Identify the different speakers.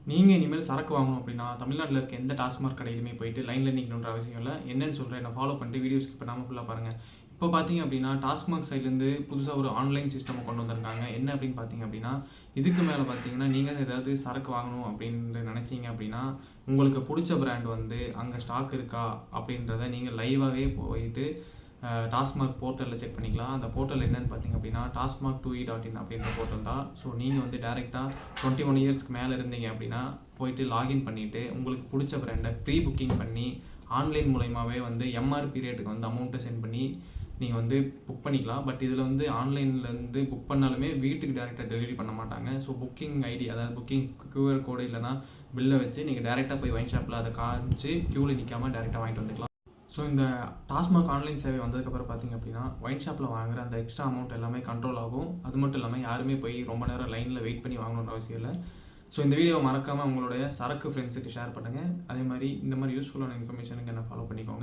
Speaker 1: நீங்கள் இனிமேல் சரக்கு வாங்கணும் அப்படின்னா தமிழ்நாட்டில் இருக்க எந்த டாஸ்மாக் கடையிலுமே போயிட்டு லைனில் நிற்கணுன்ற அவசியம் இல்லை. என்னன்னு சொல்கிறேன், நான் ஃபாலோ பண்ணிட்டு வீடியோ ஸ்கிப் பண்ணாமல் ஃபுல்லாக பாருங்கள். இப்போ பார்த்தீங்க அப்படின்னா டாஸ்மாக் சைட்லேருந்து புதுசாக ஒரு ஆன்லைன் சிஸ்டம் கொண்டு வந்திருக்காங்க. என்ன அப்படின்னு பார்த்தீங்க அப்படின்னா, இதுக்கு மேலே பார்த்தீங்கன்னா நீங்கள் ஏதாவது சரக்கு வாங்கணும் அப்படின்னு நினச்சிங்க அப்படின்னா உங்களுக்கு பிடிச்ச பிராண்ட் வந்து அங்கே ஸ்டாக் இருக்கா அப்படின்றத நீங்கள் லைவாகவே போயிட்டு டாஸ்மாக் போர்ட்டலில் செக் பண்ணிக்கலாம். அந்த போர்ட்டல் என்னென்னு பார்த்தீங்க அப்படின்னா tasmak2e.in அப்படின்ற போர்ட்டல் தான். ஸோ நீங்கள் வந்து டேரெக்டாக 21 இயர்ஸ்க்கு மேலே இருந்தீங்க அப்படின்னா போயிட்டு லாகின் பண்ணிவிட்டு உங்களுக்கு பிடிச்ச பிராண்டை ப்ரீ புக்கிங் பண்ணி ஆன்லைன் மூலயமாவே வந்து எம்ஆர்பி ரேட்டுக்கு வந்து அமௌண்ட்டை சென்ட் பண்ணி நீங்கள் வந்து புக் பண்ணிக்கலாம். பட் இதில் வந்து ஆன்லைன்லேருந்து புக் பண்ணாலுமே வீட்டுக்கு டேரெக்டாக டெலிவரி பண்ண மாட்டாங்க. ஸோ புக்கிங் ஐடி, அதாவது புக்கிங் QR கோடு இல்லைனா பில்லை வச்சு நீங்கள் டேரெக்டாக போய் ஒயின் ஷாப்பில் அதை காமிச்சு க்யூவில் நிற்காமல் டேரெக்டாக வாங்கிட்டு வந்துக்கலாம். ஸோ இந்த டாஸ்மாக் ஆன்லைன் சேவை வந்ததுக்கப்புறம் பார்த்தீங்க அப்படின்னா ஒயின் ஷாப்பில் வாங்குற அந்த எக்ஸ்ட்ரா அமௌண்ட் எல்லாமே கண்ட்ரோல் ஆகும். அது மட்டும் இல்லாமல் யாருமே போய் ரொம்ப நேரம் லைனில் வெயிட் பண்ணி வாங்கணுன்ற அவசியம் இல்லை. ஸோ இந்த வீடியோவை மறக்காமல் உங்களுடைய சரக்கு ஃப்ரெண்ட்ஸுக்கு ஷேர் பண்ணுங்கள். அதே மாதிரி இந்த மாதிரி யூஸ்ஃபுல்லான இன்ஃபர்மேஷனுக்கு என்ன ஃபாலோ பண்ணிக்கோங்க.